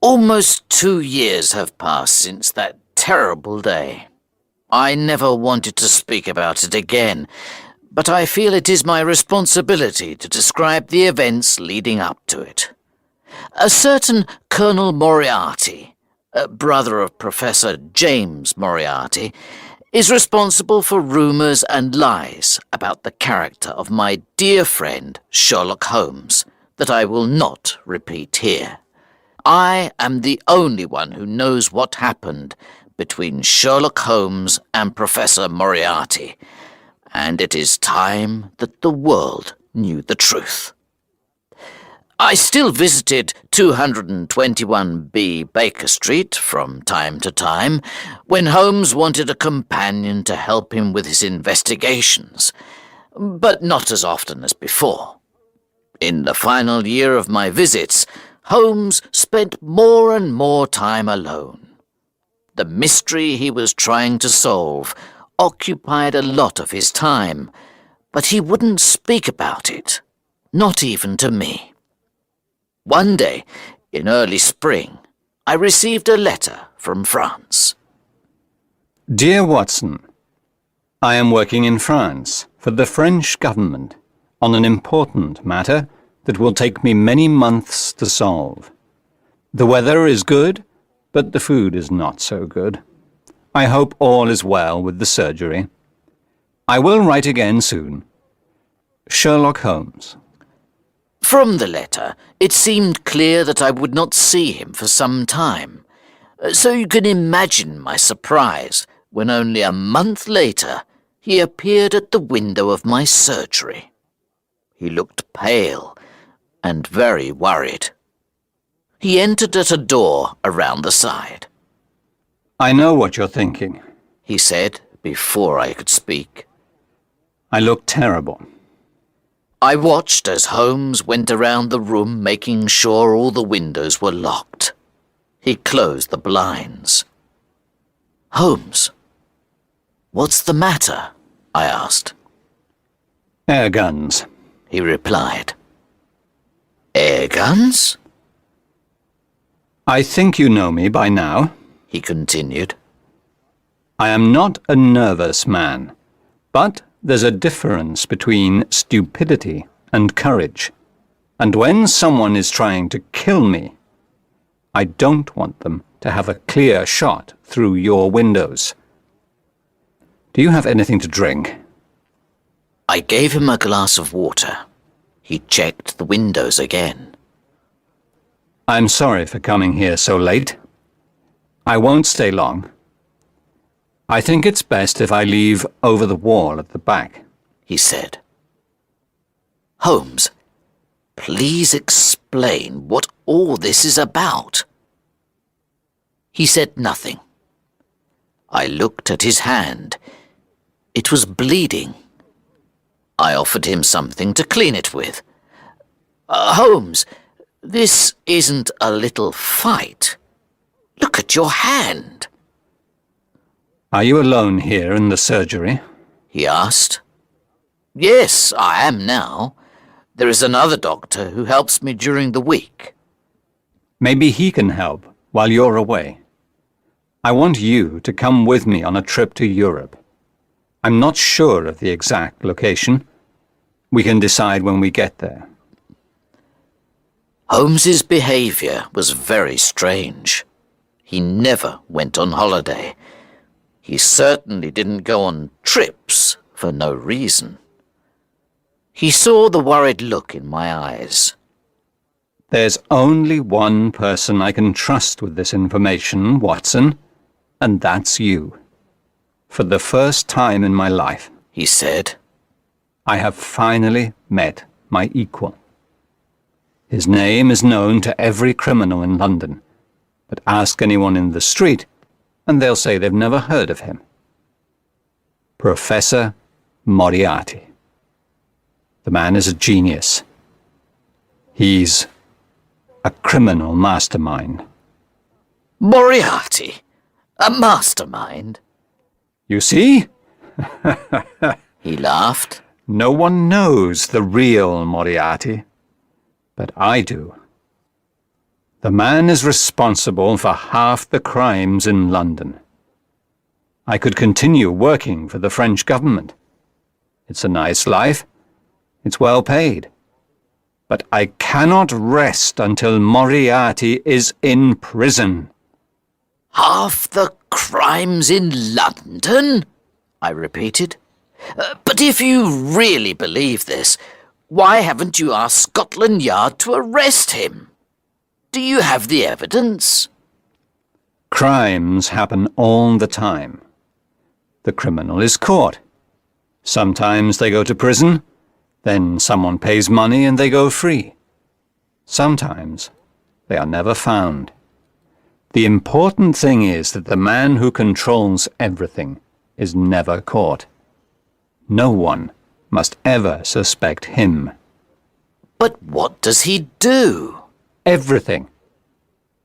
Almost 2 years have passed since that terrible day. I never wanted to speak about it again, but I feel it is my responsibility to describe the events leading up to it. A certain Colonel Moriarty, a brother of Professor James Moriarty, is responsible for rumours and lies about the character of my dear friend Sherlock Holmes that I will not repeat here. I am the only one who knows what happened between Sherlock Holmes and Professor Moriarty, and it is time that the world knew the truth. I still visited 221B Baker Street from time to time when Holmes wanted a companion to help him with his investigations, but not as often as before. In the final year of my visits, Holmes spent more and more time alone. The mystery he was trying to solve occupied a lot of his time, but he wouldn't speak about it, not even to me. One day, in early spring, I received a letter from France. Dear Watson, I am working in France for the French government on an important matter that will take me many months to solve. The weather is good, but the food is not so good. I hope all is well with the surgery. I will write again soon. Sherlock Holmes. From the letter, it seemed clear that I would not see him for some time, so you can imagine my surprise when only a month later he appeared at the window of my surgery. He looked pale and very worried. He entered at a door around the side. I know what you're thinking, he said before I could speak. I look terrible. I watched as Holmes went around the room making sure all the windows were locked. He closed the blinds. Holmes, what's the matter? I asked. Air guns, he replied. Air guns? I think you know me by now, he continued. I am not a nervous man, but there's a difference between stupidity and courage. And when someone is trying to kill me, I don't want them to have a clear shot through your windows. Do you have anything to drink? I gave him a glass of water. He checked the windows again. I'm sorry for coming here so late. I won't stay long. I think it's best if I leave over the wall at the back, he said. Holmes, please explain what all this is about. He said nothing. I looked at his hand. It was bleeding. I offered him something to clean it with. Holmes, this isn't a little fight. Look at your hand. Are you alone here in the surgery? He asked. Yes, I am now. There is another doctor who helps me during the week. Maybe he can help while you're away. I want you to come with me on a trip to Europe. I'm not sure of the exact location. We can decide when we get there. Holmes's behaviour was very strange. He never went on holiday. He certainly didn't go on trips for no reason. He saw the worried look in my eyes. There's only one person I can trust with this information, Watson, and that's you. For the first time in my life, he said, I have finally met my equal. His name is known to every criminal in London, but ask anyone in the street, and they'll say they've never heard of him. Professor Moriarty. The man is a genius. He's a criminal mastermind. Moriarty? A mastermind? You see? He laughed. No one knows the real Moriarty, but I do. The man is responsible for half the crimes in London. I could continue working for the French government. It's a nice life. It's well paid. But I cannot rest until Moriarty is in prison. Half the crimes in London? I repeated. But if you really believe this, why haven't you asked Scotland Yard to arrest him? Do you have the evidence? Crimes happen all the time. The criminal is caught. Sometimes they go to prison, then someone pays money and they go free. Sometimes they are never found. The important thing is that the man who controls everything is never caught. No one must ever suspect him. But what does he do? Everything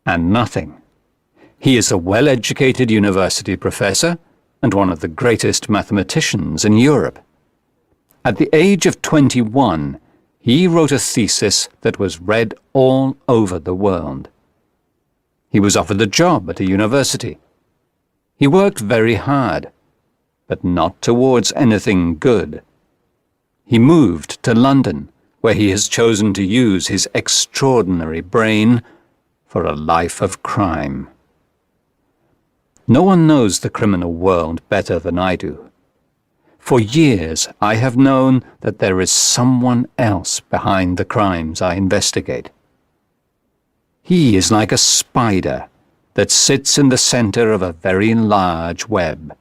and nothing. He is a well-educated university professor and one of the greatest mathematicians in Europe. At the age of 21, he wrote a thesis that was read all over the world. He was offered a job at a university. He worked very hard, but not towards anything good. He moved to London, where he has chosen to use his extraordinary brain for a life of crime. No one knows the criminal world better than I do. For years I have known that there is someone else behind the crimes I investigate. He is like a spider that sits in the center of a very large web.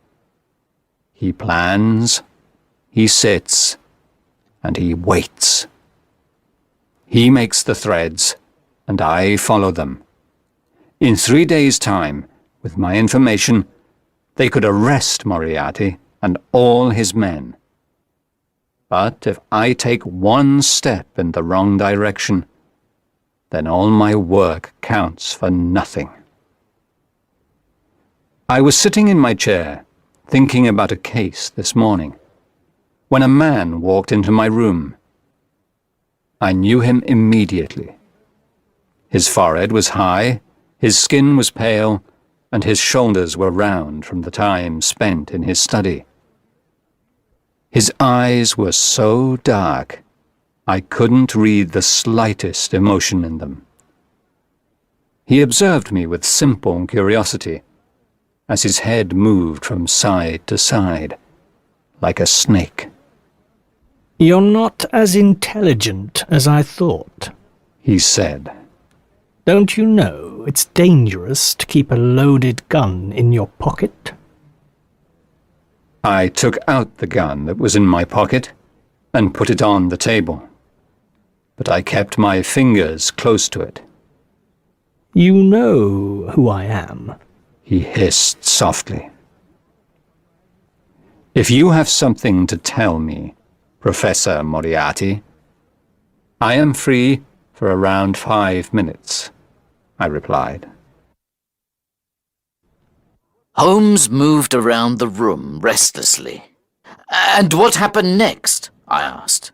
He plans, he sits, and he waits. He makes the threads, and I follow them. In 3 days' time, with my information, they could arrest Moriarty and all his men. But if I take one step in the wrong direction, then all my work counts for nothing. I was sitting in my chair, thinking about a case this morning, when a man walked into my room. I knew him immediately. His forehead was high, his skin was pale, and his shoulders were round from the time spent in his study. His eyes were so dark, I couldn't read the slightest emotion in them. He observed me with simple curiosity, as his head moved from side to side, like a snake. "You're not as intelligent as I thought," he said. "Don't you know it's dangerous to keep a loaded gun in your pocket?" I took out the gun that was in my pocket and put it on the table, but I kept my fingers close to it. "You know who I am," he hissed softly. "If you have something to tell me, Professor Moriarty, I am free for around 5 minutes," I replied. Holmes moved around the room restlessly. "And what happened next?" I asked.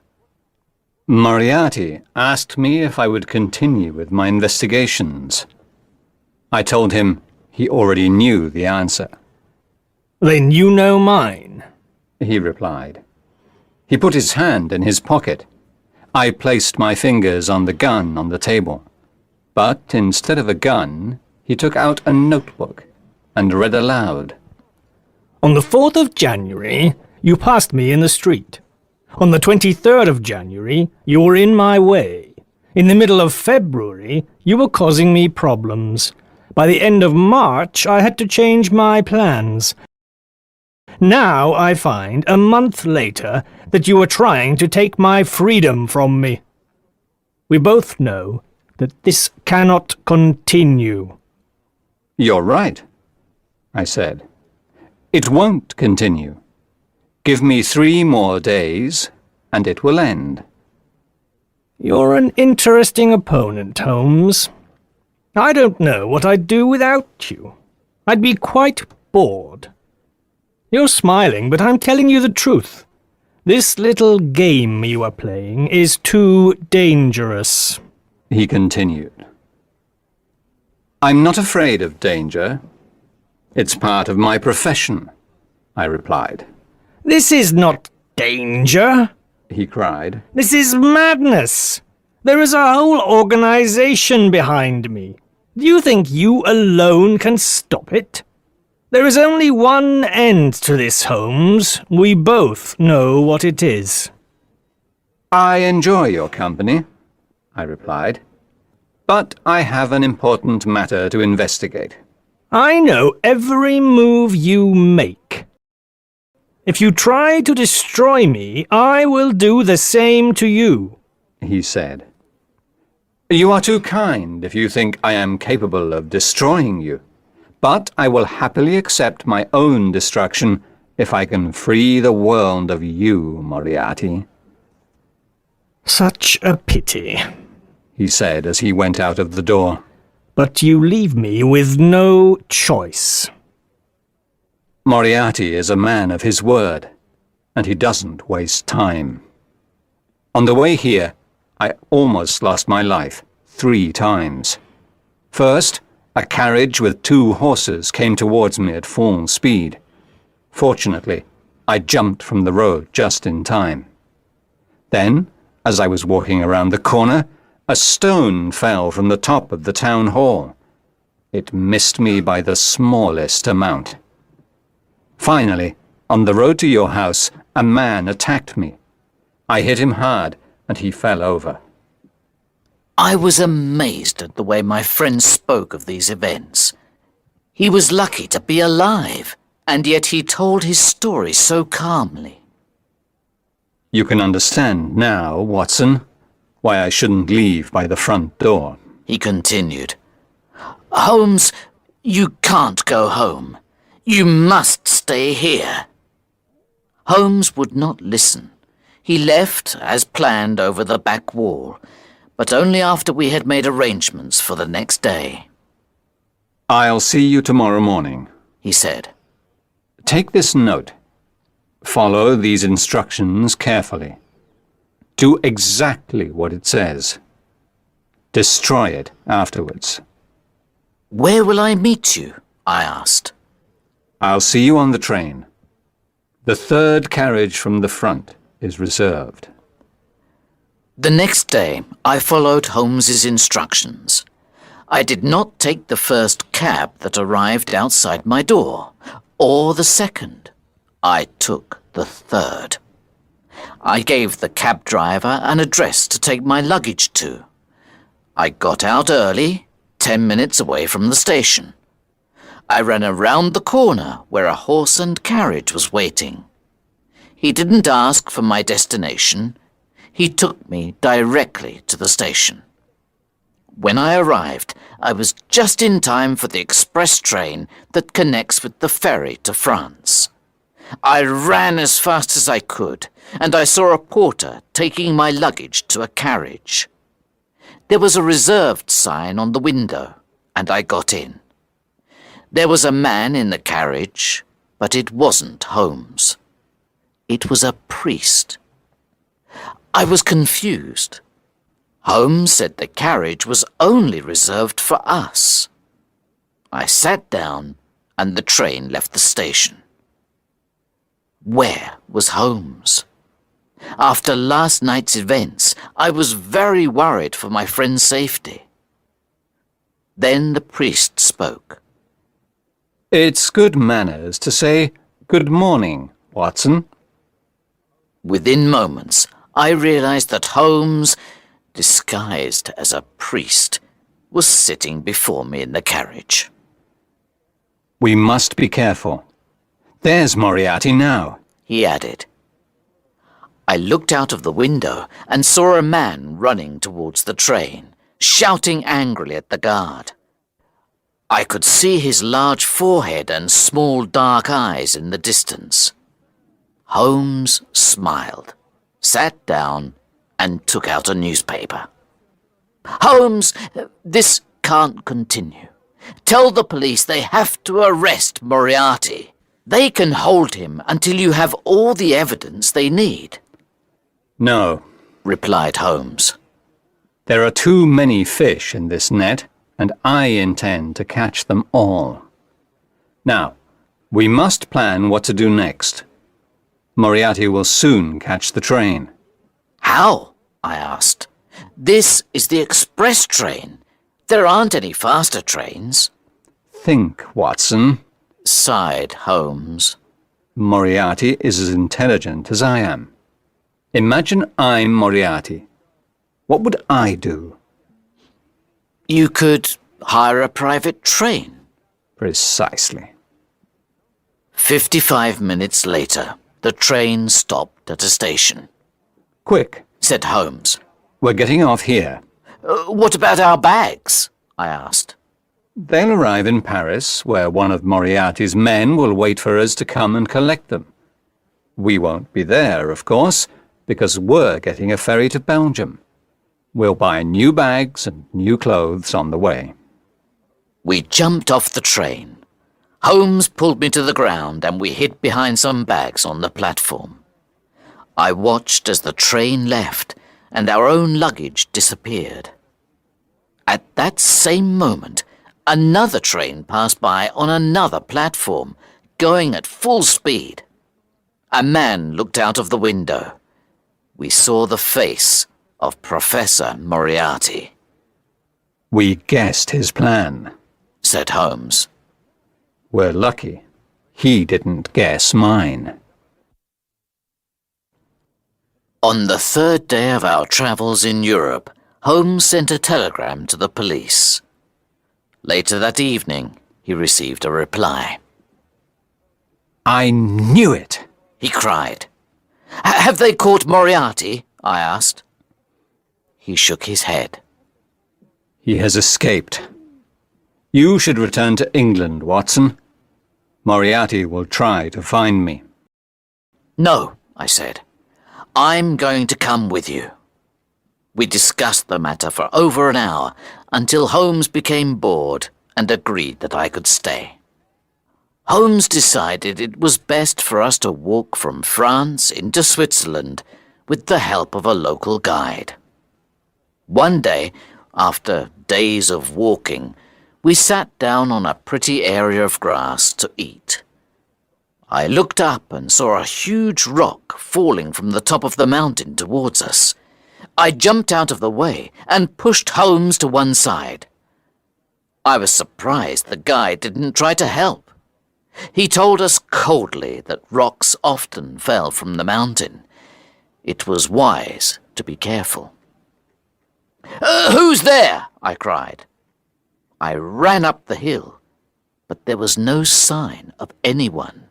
Moriarty asked me if I would continue with my investigations. I told him he already knew the answer. "Then you know mine," he replied. He put his hand in his pocket. I placed my fingers on the gun on the table. But instead of a gun, he took out a notebook and read aloud. "On the 4th of January, you passed me in the street. On the 23rd of January, you were in my way. In the middle of February, you were causing me problems. By the end of March, I had to change my plans. Now I find, a month later, that you are trying to take my freedom from me. We both know that this cannot continue." "You're right," I said. "It won't continue. Give me 3 more days, and it will end." "You're an interesting opponent, Holmes. I don't know what I'd do without you. I'd be quite bored. You're smiling, but I'm telling you the truth. This little game you are playing is too dangerous," he continued. I'm not afraid of danger. It's part of my profession, I replied. This is not danger. He cried. This is madness. There is a whole organization behind me. Do you think you alone can stop it? There is only one end to this, Holmes. We both know what it is. I enjoy your company, I replied. But I have an important matter to investigate. I know every move you make. If you try to destroy me, I will do the same to you, he said. You are too kind if you think I am capable of destroying you, but I will happily accept my own destruction if I can free the world of you, Moriarty. Such a pity, he said as he went out of the door. But you leave me with no choice. Moriarty is a man of his word, and he doesn't waste time. On the way here, I almost lost my life 3 times. First, a carriage with 2 horses came towards me at full speed. Fortunately, I jumped from the road just in time. Then, as I was walking around the corner, a stone fell from the top of the town hall. It missed me by the smallest amount. Finally, on the road to your house, a man attacked me. I hit him hard, and he fell over. I was amazed at the way my friend spoke of these events. He was lucky to be alive, and yet he told his story so calmly. You can understand now, Watson, why I shouldn't leave by the front door, he continued. Holmes, you can't go home. You must stay here. Holmes would not listen. He left, as planned, over the back wall, but only after we had made arrangements for the next day. I'll see you tomorrow morning, he said. Take this note. Follow these instructions carefully. Do exactly what it says. Destroy it afterwards. Where will I meet you? I asked. I'll see you on the train. The 3rd carriage from the front is reserved. The next day, I followed Holmes's instructions. I did not take the first cab that arrived outside my door, or the second. I took the 3rd. I gave the cab driver an address to take my luggage to. I got out early, 10 minutes away from the station. I ran around the corner where a horse and carriage was waiting. He didn't ask for my destination. He took me directly to the station. When I arrived, I was just in time for the express train that connects with the ferry to France. I ran as fast as I could, and I saw a porter taking my luggage to a carriage. There was a reserved sign on the window, and I got in. There was a man in the carriage, but it wasn't Holmes. It was a priest. I was confused. Holmes said the carriage was only reserved for us. I sat down, and the train left the station. Where was Holmes? After last night's events, I was very worried for my friend's safety. Then the priest spoke. It's good manners to say, "Good morning, Watson." Within moments, I realized that Holmes, disguised as a priest, was sitting before me in the carriage. We must be careful. There's Moriarty now, he added. I looked out of the window and saw a man running towards the train, shouting angrily at the guard. I could see his large forehead and small dark eyes in the distance. Holmes smiled, sat down, and took out a newspaper. Holmes, this can't continue. Tell the police they have to arrest Moriarty. They can hold him until you have all the evidence they need. No, replied Holmes. there are too many fish in this net, and I intend to catch them all. Now, we must plan what to do next. Moriarty will soon catch the train. How? I asked. This is the express train. There aren't any faster trains. Think, Watson. Sighed Holmes. Moriarty is as intelligent as I am. Imagine I'm Moriarty. What would I do? You could hire a private train. Precisely. 55 minutes later, the train stopped at a station. Quick, Said Holmes. we're getting off here. What about our bags? I asked. They'll arrive in Paris, where one of Moriarty's men will wait for us to come and collect them. We won't be there, of course, because we're getting a ferry to Belgium. We'll buy new bags and new clothes on the way. We jumped off the train. Holmes pulled me to the ground and we hid behind some bags on the platform. I watched as the train left and our own luggage disappeared. At that same moment, another train passed by on another platform, going at full speed. A man looked out of the window. We saw the face of Professor Moriarty. We guessed his plan, Said Holmes. We're lucky. He didn't guess mine. On the third day of our travels in Europe, Holmes sent a telegram to the police. Later that evening, he received a reply. I knew it! He cried. Have they caught Moriarty? I asked. He shook his head. He has escaped. You should return to England, Watson. Moriarty will try to find me. No, I said. I'm going to come with you. We discussed the matter for over an hour until Holmes became bored and agreed that I could stay. Holmes decided it was best for us to walk from France into Switzerland with the help of a local guide. One day, after days of walking, we sat down on a pretty area of grass to eat. I looked up and saw a huge rock falling from the top of the mountain towards us. I jumped out of the way and pushed Holmes to one side. I was surprised the guide didn't try to help. He told us coldly that rocks often fell from the mountain. It was wise to be careful. Who's there? I cried. I ran up the hill, but there was no sign of anyone.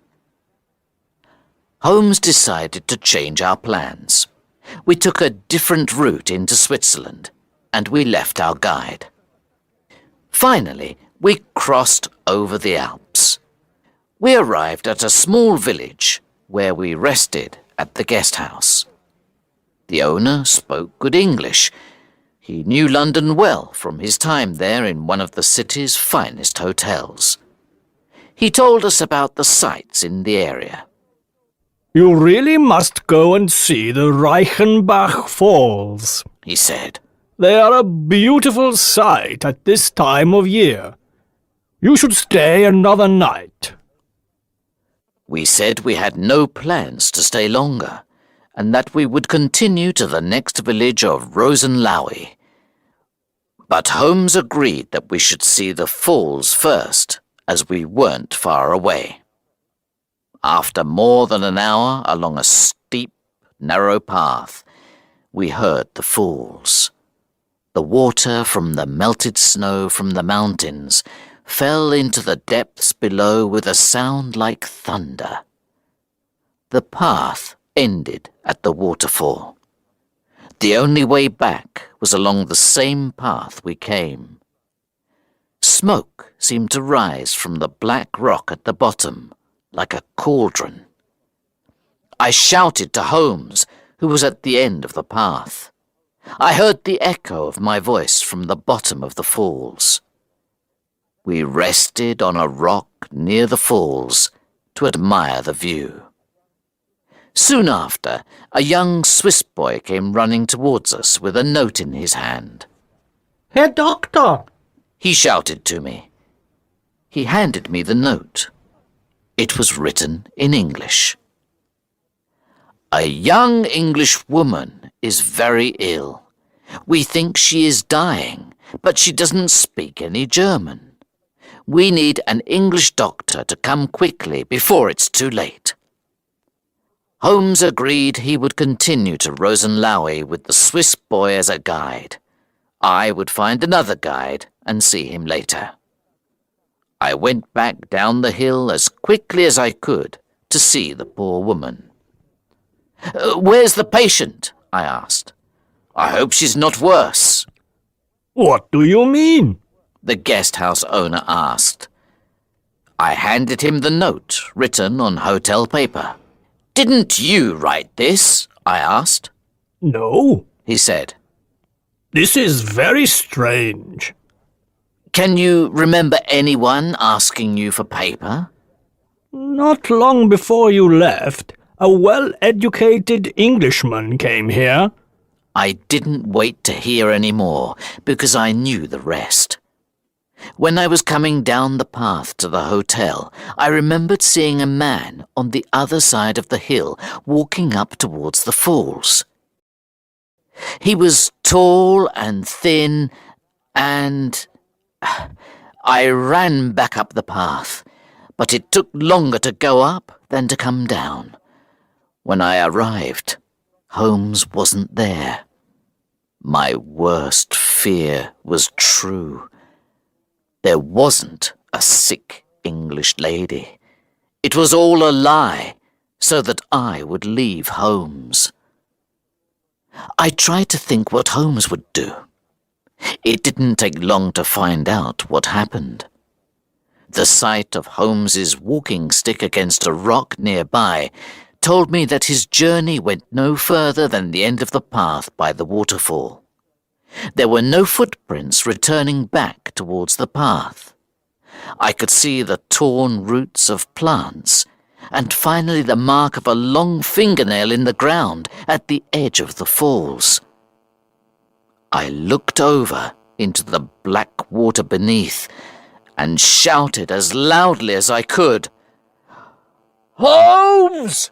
Holmes decided to change our plans. We took a different route into Switzerland, and we left our guide. Finally, we crossed over the Alps. We arrived at a small village where we rested at the guest house. The owner spoke good English. He knew London well from his time there in one of the city's finest hotels. He told us about the sights in the area. You really must go and see the Reichenbach Falls, He said. They are a beautiful sight at this time of year. You should stay another night. We said we had no plans to stay longer, and that we would continue to the next village of Rosenlaui. But Holmes agreed that we should see the falls first, as we weren't far away. After more than an hour along a steep, narrow path, we heard the falls. The water from the melted snow from the mountains fell into the depths below with a sound like thunder. The path ended at the waterfall. The only way back was along the same path we came. Smoke seemed to rise from the black rock at the bottom, like a cauldron. I shouted to Holmes, who was at the end of the path. I heard the echo of my voice from the bottom of the falls. We rested on a rock near the falls to admire the view. Soon after, a young Swiss boy came running towards us with a note in his hand. Herr Doctor, He shouted to me. He handed me the note. It was written in English. A young English woman is very ill. We think she is dying, but she doesn't speak any German. We need an English doctor to come quickly before it's too late. Holmes agreed he would continue to Rosenlaui with the Swiss boy as a guide. I would find another guide and see him later. I went back down the hill as quickly as I could to see the poor woman. Where's the patient? I asked. I hope she's not worse. What do you mean? The guest house owner asked. I handed him the note written on hotel paper. Didn't you write this? I asked. No, he said. This is very strange. Can you remember anyone asking you for paper? Not long before you left, a well-educated Englishman came here. I didn't wait to hear any more, because I knew the rest. When I was coming down the path to the hotel, I remembered seeing a man on the other side of the hill walking up towards the falls. He was tall and thin, and I ran back up the path, but it took longer to go up than to come down. When I arrived, Holmes wasn't there. My worst fear was true. There wasn't a sick English lady. It was all a lie, so that I would leave Holmes. I tried to think what Holmes would do. It didn't take long to find out what happened. The sight of Holmes's walking stick against a rock nearby told me that his journey went no further than the end of the path by the waterfall. There were no footprints returning back towards the path. I could see the torn roots of plants, and finally the mark of a long fingernail in the ground at the edge of the falls. I looked over into the black water beneath and shouted as loudly as I could, "Holmes!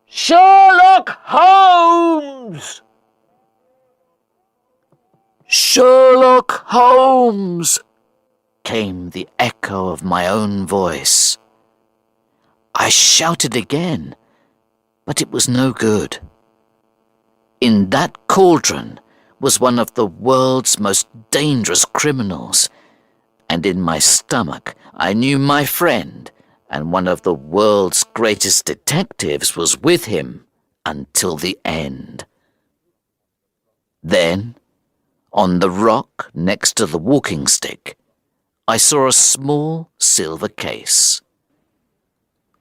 Sherlock Holmes! Sherlock Holmes!" came the echo of my own voice. I shouted again, but it was no good. In that cauldron was one of the world's most dangerous criminals, and in my stomach I knew my friend and one of the world's greatest detectives was with him until the end. Then, on the rock next to the walking stick, I saw a small silver case.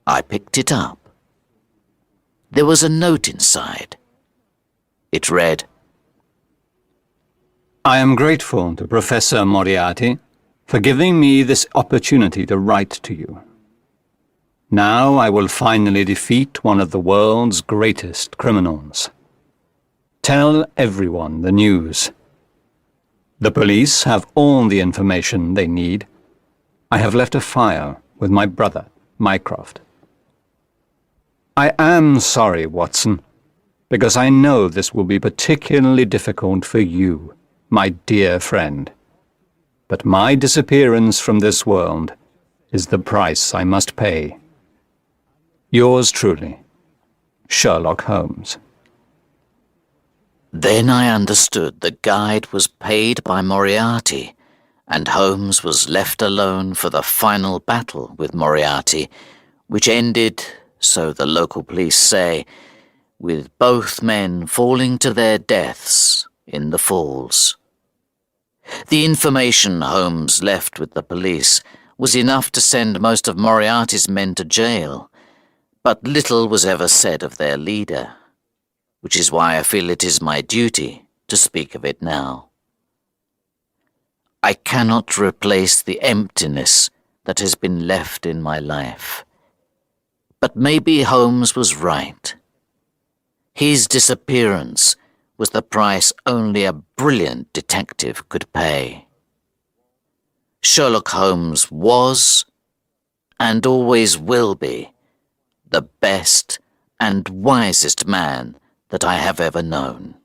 I picked it up. There was a note inside. It read, I am grateful to Professor Moriarty for giving me this opportunity to write to you. Now I will finally defeat one of the world's greatest criminals. Tell everyone the news. The police have all the information they need. I have left a file with my brother, Mycroft. I am sorry, Watson, because I know this will be particularly difficult for you, my dear friend. But my disappearance from this world is the price I must pay. Yours truly, Sherlock Holmes. Then I understood the guide was paid by Moriarty, and Holmes was left alone for the final battle with Moriarty, which ended, so the local police say, with both men falling to their deaths in the falls. The information Holmes left with the police was enough to send most of Moriarty's men to jail, but little was ever said of their leader, which is why I feel it is my duty to speak of it now. I cannot replace the emptiness that has been left in my life. But maybe Holmes was right. His disappearance was the price only a brilliant detective could pay. Sherlock Holmes was, and always will be, the best and wisest man that I have ever known.